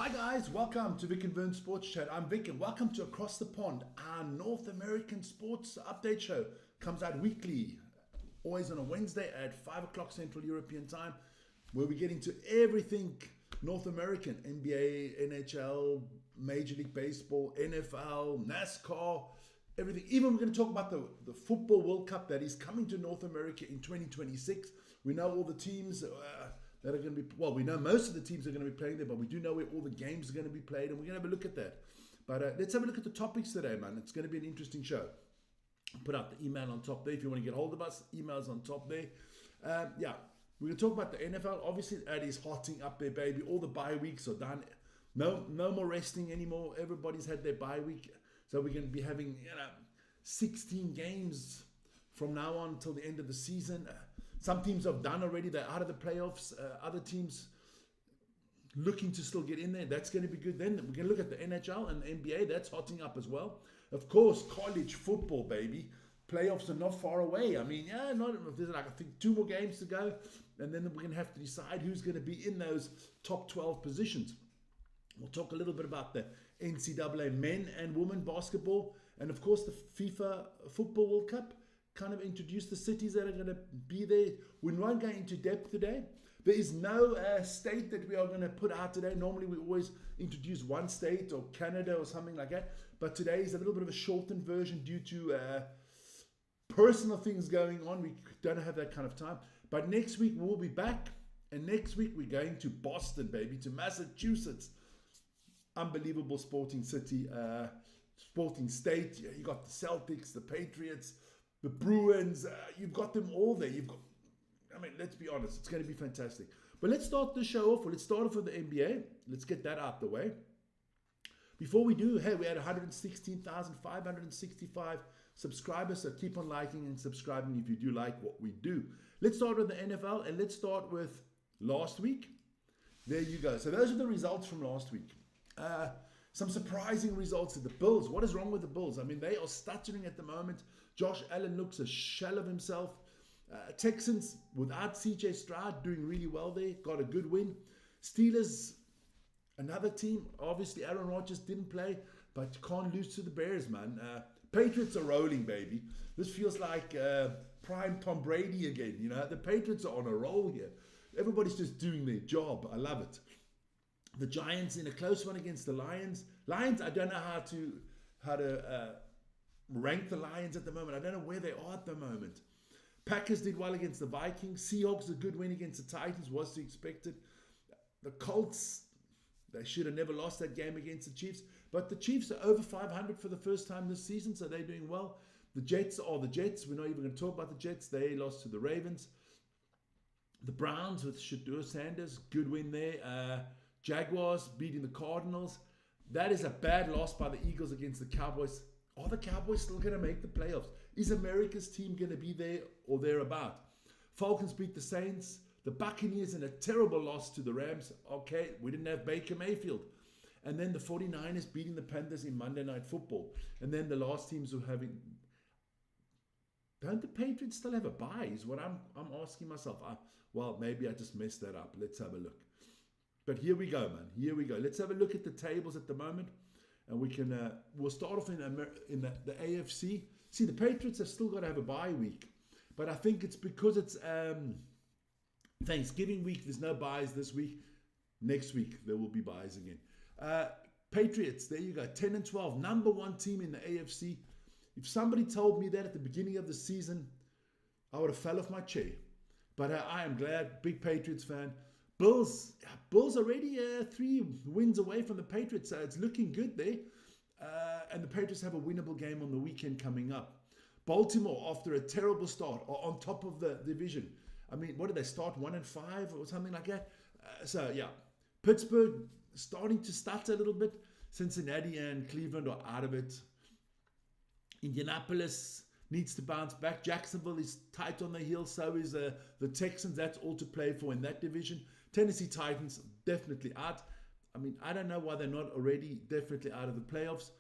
Hi guys, welcome to Vic and Vern Sports Chat. I'm Vic and welcome to Across the Pond, our North American sports update show. Comes out weekly, always on a Wednesday at 5 o'clock Central European Time, where we get into everything North American, NBA, NHL, Major League Baseball, NFL, NASCAR, everything. Even we're going to talk about the Football World Cup that is coming to North America in 2026. We know all the teams that are going to be, well, we know most of the teams are going to be playing there, but we do know where all the games are going to be played, and we're going to have a look at that. But let's have a look at the topics today, man. It's going to be an interesting show. Put out the email on top there if you want to get hold of us. Emails on top there. We're going to talk about the NFL. Obviously, that is hotting up there, baby. All the bye weeks are done. No more resting anymore. Everybody's had their bye week. So we're going to be having 16 games from now on until the end of the season. Some teams have done already. They're out of the playoffs. Other teams looking to still get in there. That's going to be good. Then we're going to look at the NHL and the NBA. That's hotting up as well. Of course, college football, baby. Playoffs are not far away. I mean, there's I think 2 more games to go. And then we're going to have to decide who's going to be in those top 12 positions. We'll talk a little bit about the NCAA men and women basketball. And of course, the FIFA Football World Cup. Kind of introduce the cities that are going to be there. We won't go into depth today. There is no state that we are going to put out today. Normally we always introduce one state or Canada or something like that. But today is a little bit of a shortened version due to personal things going on. We don't have that kind of time. But next week we'll be back. And next week we're going to Boston, baby, to Massachusetts. Unbelievable sporting city, sporting state. You got the Celtics, the Patriots, the Bruins, you've got them all there. Let's be honest, it's going to be fantastic. But let's start the show off. Let's start off with the NBA. Let's get that out the way. Before we do, hey, we had 116,565 subscribers, so keep on liking and subscribing if you do like what we do. Let's start with the NFL, and let's start with last week. There you go. So those are the results from last week. Some surprising results of the Bills. What is wrong with the Bills? I mean, they are stuttering at the moment. Josh Allen looks a shell of himself. Texans, without CJ Stroud, doing really well there. Got a good win. Steelers, another team. Obviously, Aaron Rodgers didn't play, but you can't lose to the Bears, man. Patriots are rolling, baby. This feels like prime Tom Brady again. You know, the Patriots are on a roll here. Everybody's just doing their job. I love it. The Giants in a close one against the Lions. Lions, I don't know how to rank the Lions at the moment. I don't know where they are at the moment. Packers did well against the Vikings. Seahawks, a good win against the Titans, was to be expected. The Colts, they should have never lost that game against the Chiefs. But the Chiefs are over 500 for the first time this season, so they're doing well. The Jets are the Jets. We're not even going to talk about the Jets. They lost to the Ravens. The Browns with Shedeur Sanders, good win there. Jaguars beating the Cardinals. That is a bad loss by the Eagles against the Cowboys. Are the Cowboys still going to make the playoffs? Is America's team going to be there or thereabout? Falcons beat the Saints. The Buccaneers in a terrible loss to the Rams. Okay, we didn't have Baker Mayfield. And then the 49ers beating the Panthers in Monday Night Football. And then the last teams who having... Don't the Patriots still have a bye? Is what I'm asking myself. Well, maybe I just messed that up. Let's have a look. But here we go, man. Here we go. Let's have a look at the tables at the moment. And we'll start off in the AFC. See, the Patriots have still got to have a bye week. But I think it's because it's Thanksgiving week. There's no byes this week. Next week, there will be byes again. Patriots, there you go. 10-12. Number 1 team in the AFC. If somebody told me that at the beginning of the season, I would have fell off my chair. But I am glad. Big Patriots fan. Bills already 3 wins away from the Patriots, so it's looking good there. And the Patriots have a winnable game on the weekend coming up. Baltimore, after a terrible start, are on top of the division. I mean, what did they start, 1-5 or something like that? Pittsburgh starting to stutter a little bit. Cincinnati and Cleveland are out of it. Indianapolis needs to bounce back. Jacksonville is tight on the heels. So is the Texans. That's all to play for in that division. Tennessee Titans definitely out. I mean, I don't know why they're not already definitely out of the playoffs.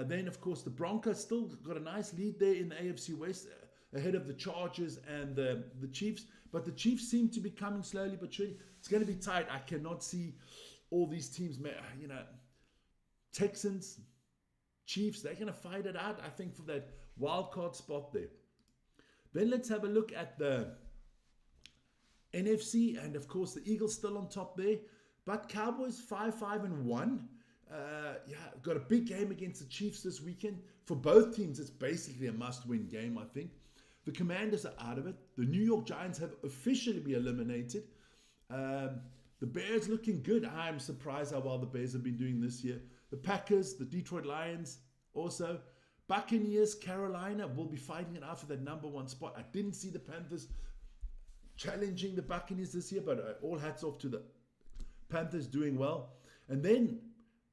Then, of course, the Broncos still got a nice lead there in the AFC West ahead of the Chargers and the Chiefs. But the Chiefs seem to be coming slowly but surely. It's going to be tight. I cannot see all these teams, Texans, Chiefs, they're going to fight it out, I think, for that wild card spot there. Then let's have a look at the NFC, and of course the Eagles still on top there, but Cowboys 5-1. Got a big game against the Chiefs this weekend. For both teams, it's basically a must-win game, I think. The Commanders are out of it. The New York Giants have officially been eliminated. The Bears looking good. I'm surprised how well the Bears have been doing this year. The Packers, the Detroit Lions also. Buccaneers, Carolina will be fighting it out for that number one spot. I didn't see the Panthers challenging the Buccaneers this year, but all hats off to the Panthers doing well. And then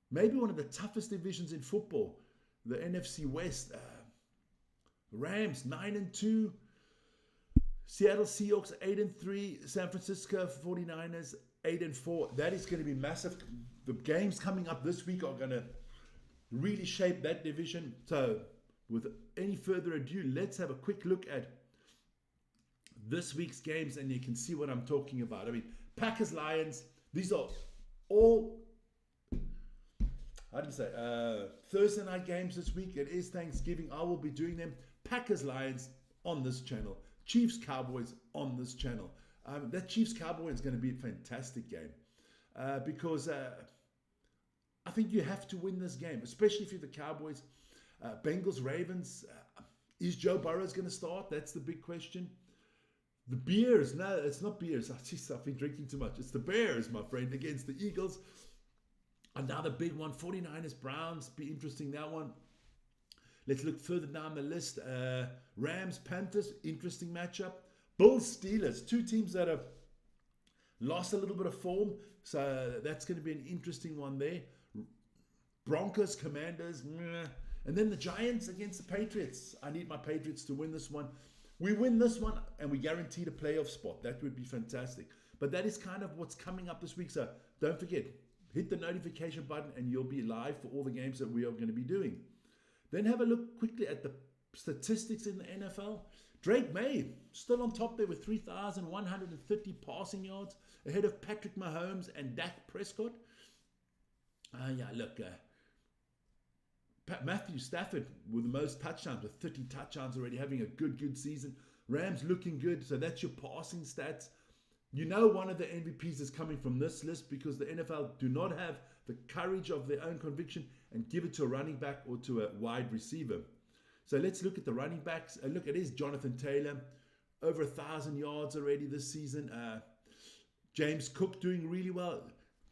maybe one of the toughest divisions in football, the NFC West. Rams 9-2, Seattle Seahawks 8-3, San Francisco 49ers 8-4. That is going to be massive. The games coming up this week are going to really shape that division. So with any further ado, let's have a quick look at this week's games and you can see what I'm talking about. I mean, Packers, Lions, these are all, Thursday night games this week. It is Thanksgiving. I will be doing them. Packers, Lions on this channel. Chiefs, Cowboys on this channel. That Chiefs, Cowboys is going to be a fantastic game because I think you have to win this game, especially if you're the Cowboys. Bengals, Ravens. Is Joe Burrow going to start? That's the big question. The Bears. No, it's not Bears. I've been drinking too much. It's the Bears, my friend, against the Eagles. Another big one. 49ers, Browns. Be interesting, that one. Let's look further down the list. Rams, Panthers, interesting matchup. Bills, Steelers, two teams that have lost a little bit of form. So that's going to be an interesting one there. Broncos, Commanders, meh. And then the Giants against the Patriots. I need my Patriots to win this one. We win this one and we guarantee the playoff spot. That would be fantastic. But that is kind of what's coming up this week. So don't forget, hit the notification button and you'll be live for all the games that we are going to be doing. Then have a look quickly at the statistics in the NFL. Drake May still on top there with 3,150 passing yards, ahead of Patrick Mahomes and Dak Prescott. Matthew Stafford with the most touchdowns, with 30 touchdowns already, having a good season. Rams looking good, so that's your passing stats. You know one of the MVPs is coming from this list because the NFL do not have the courage of their own conviction and give it to a running back or to a wide receiver. So let's look at the running backs. Look, it is Jonathan Taylor, over 1,000 yards already this season. James Cook doing really well.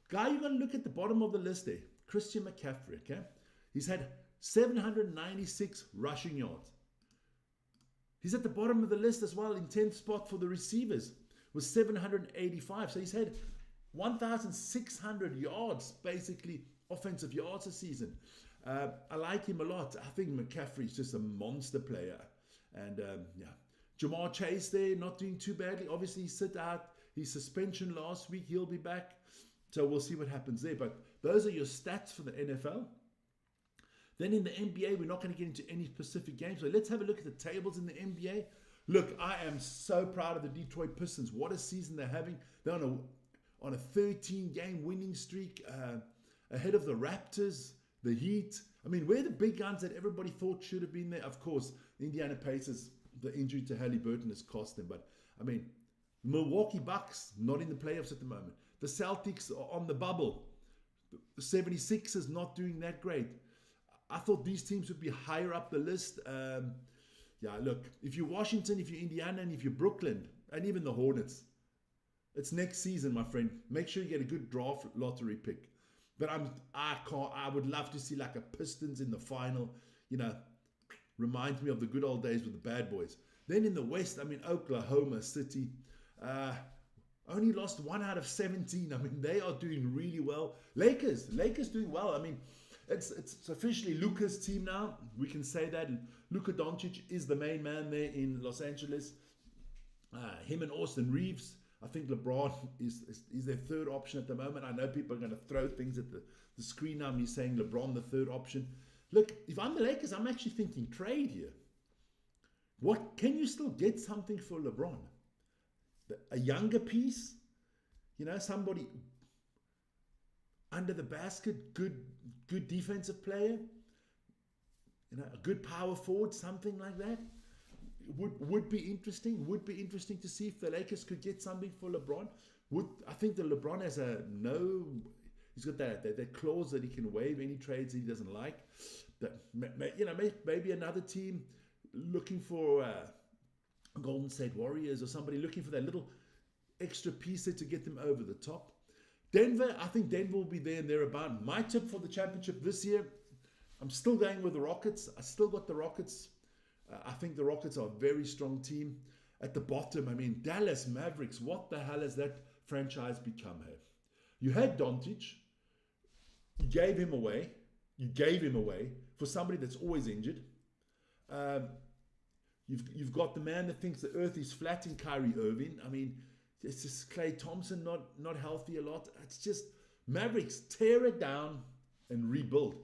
Guy, you're going to look at the bottom of the list there. Christian McCaffrey, okay? He's had 796 rushing yards. He's at the bottom of the list as well in 10th spot for the receivers with 785. So he's had 1,600 yards, basically offensive yards a season. I like him a lot. I think McCaffrey's just a monster player. And Jamar Chase there, not doing too badly. Obviously, he sit out his suspension last week. He'll be back. So we'll see what happens there. But those are your stats for the NFL. Then in the NBA, we're not going to get into any specific games. So let's have a look at the tables in the NBA. Look, I am so proud of the Detroit Pistons. What a season they're having. They're on a 13-game winning streak, ahead of the Raptors, the Heat. I mean, we're the big guns that everybody thought should have been there. Of course, the Indiana Pacers, the injury to Halliburton has cost them. But, I mean, Milwaukee Bucks, not in the playoffs at the moment. The Celtics are on the bubble. The 76ers not doing that great. I thought these teams would be higher up the list. Look, if you're Washington, if you're Indiana, and if you're Brooklyn, and even the Hornets, it's next season, my friend. Make sure you get a good draft lottery pick. But I would love to see like a Pistons in the final. You know, reminds me of the good old days with the bad boys. Then in the West, I mean, Oklahoma City, only lost 1 out of 17. I mean, they are doing really well. Lakers doing well. I mean, it's officially Luka's team now. We can say that. Luka Doncic is the main man there in Los Angeles. Him and Austin Reeves. I think LeBron is their third option at the moment. I know people are going to throw things at the screen now. Me saying LeBron the third option. Look, if I'm the Lakers, I'm actually thinking trade here. What can you still get something for LeBron? A younger piece, you know, somebody under the basket, good defensive player, a good power forward, something like that. Would be interesting. Would be interesting to see if the Lakers could get something for LeBron. I think that LeBron has he's got that clause that he can waive any trades that he doesn't like. That maybe another team looking for Golden State Warriors or somebody looking for that little extra piece there to get them over the top. Denver, I think Denver will be there and thereabout. My tip for the championship this year, I'm still going with the Rockets. I still got the Rockets. I think the Rockets are a very strong team. At the bottom, I mean, Dallas Mavericks, what the hell has that franchise become here? You had Doncic. You gave him away. For somebody that's always injured. You've got the man that thinks the earth is flat in Kyrie Irving. I mean, it's just Klay Thompson not healthy a lot. It's just Mavericks, tear it down and rebuild.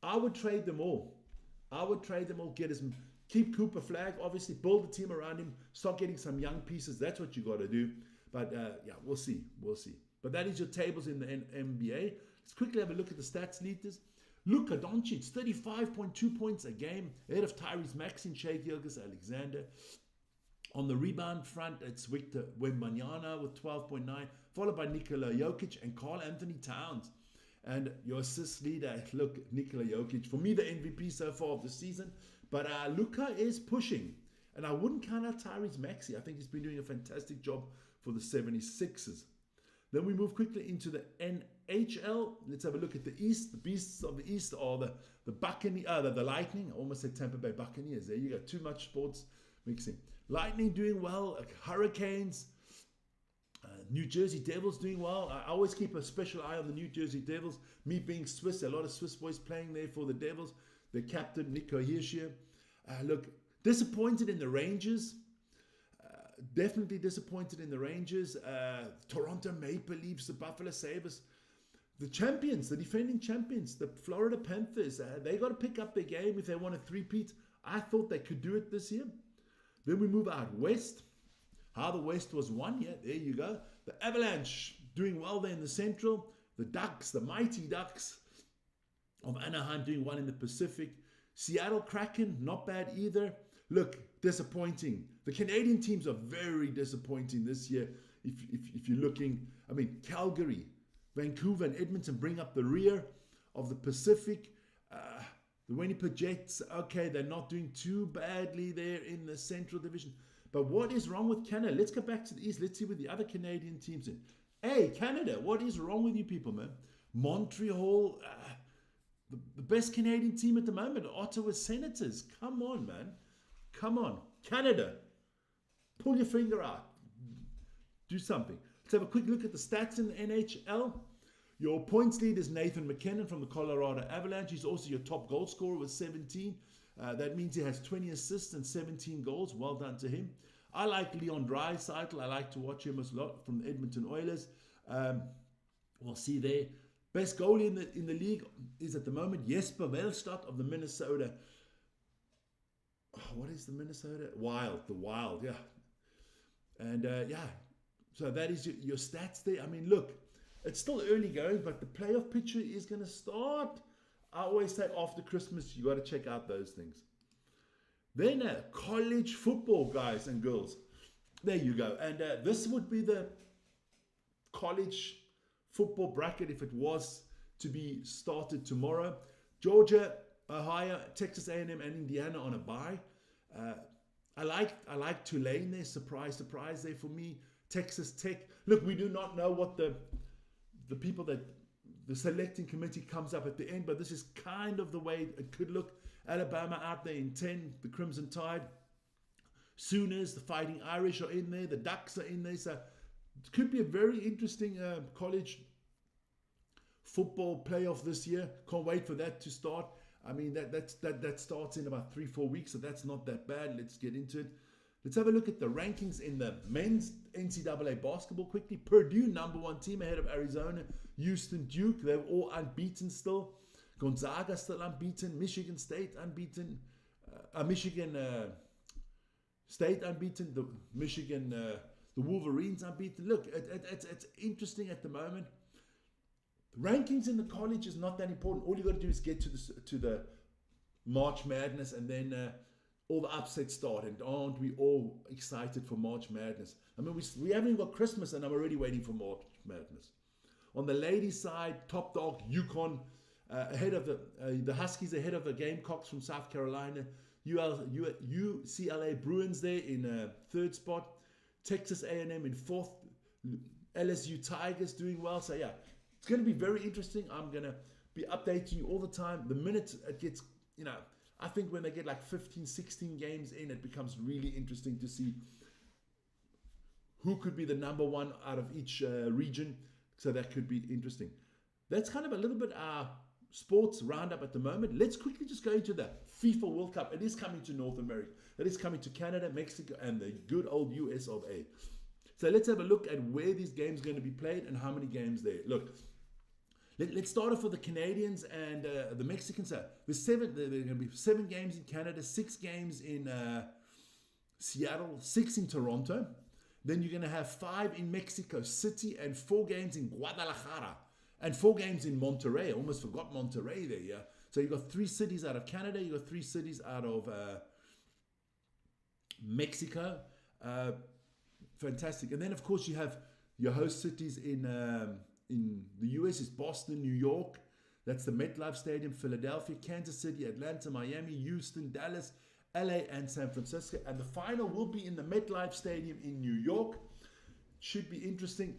I would trade them all. Keep Cooper Flag, obviously, build a team around him, start getting some young pieces. That's what you got to do. But we'll see. But that is your tables in the NBA. Let's quickly have a look at the stats leaders. Luka Doncic, 35.2 points a game, ahead of Tyrese Maxey and Shai Gilgeous-Alexander. On the rebound front, it's Victor Wembanyama with 12.9, followed by Nikola Jokic and Karl Anthony Towns. And your assist leader, look, Nikola Jokic, for me the MVP so far of the season. But Luka is pushing. And I wouldn't count out Tyrese Maxey. I think he's been doing a fantastic job for the 76ers. Then we move quickly into the NHL. Let's have a look at the East. The beasts of the East are the Lightning. I almost said Tampa Bay Buccaneers. There you go. Too much sports mixing. Lightning doing well. Hurricanes. New Jersey Devils doing well. I always keep a special eye on the New Jersey Devils. Me being Swiss, a lot of Swiss boys playing there for the Devils. The captain, Nico Hischier. Look, disappointed in the Rangers. Definitely disappointed in the Rangers. Toronto Maple Leafs, the Buffalo Sabres. The champions, the defending champions, the Florida Panthers. They got to pick up their game if they want a three-peat. I thought they could do it this year. Then we move out west. How the West was won. Yeah, there you go. The Avalanche doing well there in the Central. The Ducks, the mighty Ducks of Anaheim doing well in the Pacific. Seattle Kraken, not bad either. Look, disappointing. The Canadian teams are very disappointing this year. If you're looking, I mean, Calgary, Vancouver, and Edmonton bring up the rear of the Pacific. The Winnipeg Jets, okay, they're not doing too badly there in the Central Division. But what is wrong with Canada? Let's go back to the East. Let's see what the other Canadian teams in. Hey, Canada, what is wrong with you people, man? Montreal, the best Canadian team at the moment, Ottawa Senators. Come on, man. Come on. Canada, pull your finger out. Do something. Let's have a quick look at the stats in the NHL. Your points lead is Nathan MacKinnon from the Colorado Avalanche. He's also your top goal scorer with 17. That means he has 20 assists and 17 goals. Well done to him. I like Leon Draisaitl. I like to watch him a lot from the Edmonton Oilers. We'll see there. Best goalie in the league is at the moment Jesper Wellstadt of the Minnesota. What is the Minnesota? Wild. The Wild, yeah. And so that is your stats there. I mean, look, it's still early going, but the playoff picture is going to start. I always say after Christmas, you got to check out those things. Then college football, guys and girls. There you go. And this would be the college football bracket if it was to be started tomorrow. Georgia, Ohio, Texas A&M, and Indiana on a bye. I like Tulane there. Surprise there for me. Texas Tech. Look, we do not know what the people that the selecting committee comes up at the end, but this is kind of the way it could look. Alabama out there in 10, the Crimson Tide. Sooners, the Fighting Irish are in there. The Ducks are in there. So it could be a very interesting college football playoff this year. Can't wait for that to start. I mean, that starts in about 3-4 weeks, so that's not that bad. Let's get into it. Let's have a look at the rankings in the men's NCAA basketball quickly. Purdue, number one team ahead of Arizona. Houston, Duke, they're all unbeaten still. Gonzaga still unbeaten. Michigan State unbeaten. Michigan State unbeaten. The Wolverines unbeaten. Look, it's interesting at the moment. rankings in the college is not that important. All you got to do is get to the March Madness, and then all the upsets start. And aren't we all excited for March Madness? I mean, we haven't even got Christmas, and I'm already waiting for March Madness. On the ladies' side, top dog UConn ahead of the Huskies ahead of the Gamecocks from South Carolina. UCLA Bruins there in third spot. Texas A&M in fourth. LSU Tigers doing well. So yeah, it's going to be very interesting. I'm going to be updating you all the time. The minute it gets, I think when they get like 15, 16 games in, it becomes really interesting to see who could be the number one out of each region. So that could be interesting. That's kind of a little bit our sports roundup at the moment. Let's quickly just go into the FIFA World Cup. It is coming to North America. It is coming to Canada, Mexico, and the good old US of A. So let's have a look at where these games are going to be played and how many games there. Look, let's start off with the Canadians and the Mexicans. So there are going to be 7 games in Canada, 6 games in Seattle, 6 in Toronto. Then you're going to have 5 in Mexico City and 4 games in Guadalajara and 4 games in Monterrey. I almost forgot Monterrey there, yeah. So you've got 3 cities out of Canada, you've got 3 cities out of Mexico. Fantastic. And then, of course, you have your host cities in the US is Boston, New York. That's the MetLife Stadium, Philadelphia, Kansas City, Atlanta, Miami, Houston, Dallas, LA, and San Francisco. And the final will be in the MetLife Stadium in New York. Should be interesting.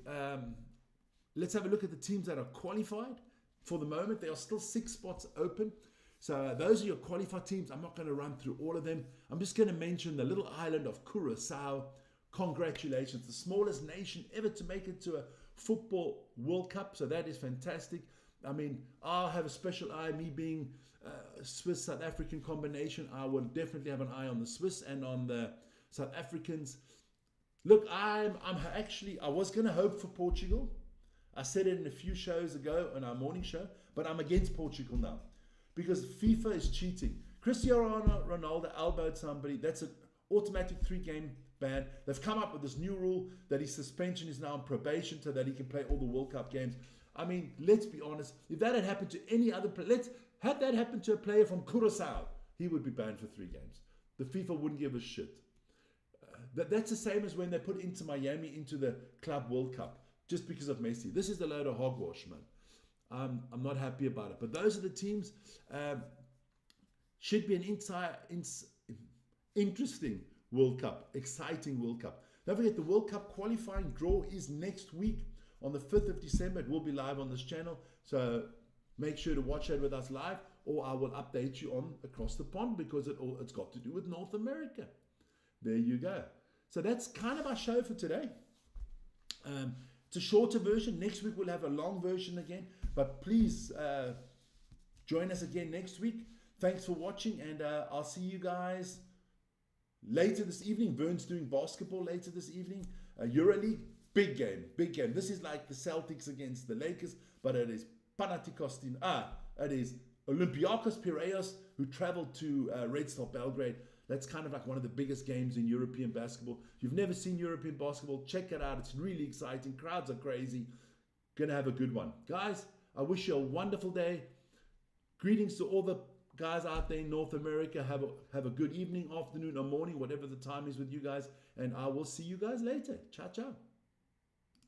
Let's have a look at the teams that are qualified. For the moment, there are still 6 spots open. So those are your qualified teams. I'm not going to run through all of them. I'm just going to mention the little island of Curacao. Congratulations, the smallest nation ever to make it to a football World Cup. So that is fantastic. I mean, I'll have a special eye, me being a Swiss-South African combination. I will definitely have an eye on the Swiss and on the South Africans. Look, I was going to hope for Portugal. I said it in a few shows ago on our morning show, but I'm against Portugal now because FIFA is cheating. Cristiano Ronaldo elbowed somebody. That's an automatic 3-game ban. They've come up with this new rule that his suspension is now on probation so that he can play all the World Cup games. I mean, let's be honest. If that had happened to any other player, had that happened to a player from Curacao, he would be banned for 3 games. The FIFA wouldn't give a shit. That's the same as when they put Inter Miami into the Club World Cup just because of Messi. This is a load of hogwash, man. I'm not happy about it. But those are the teams. Should be an interesting World Cup, exciting World Cup. Don't forget, the World Cup qualifying draw is next week on the 5th of December. It will be live on this channel, so make sure to watch it with us live, or I will update you on Across the Pond because it's got to do with North America. There you go. So that's kind of our show for today. It's a shorter version. Next week we'll have a long version again, but please join us again next week. Thanks for watching, and I'll see you guys later this evening. Vern's doing basketball later this evening. EuroLeague, big game, big game. This is like the Celtics against the Lakers, but it is Panathinaikos. It is Olympiacos Piraeus who traveled to Red Star Belgrade. That's kind of like one of the biggest games in European basketball. If you've never seen European basketball, check it out. It's really exciting. Crowds are crazy. Gonna have a good one. Guys, I wish you a wonderful day. Greetings to all the guys out there in North America. Have a good evening, afternoon, or morning, whatever the time is with you guys. And I will see you guys later. Ciao, ciao.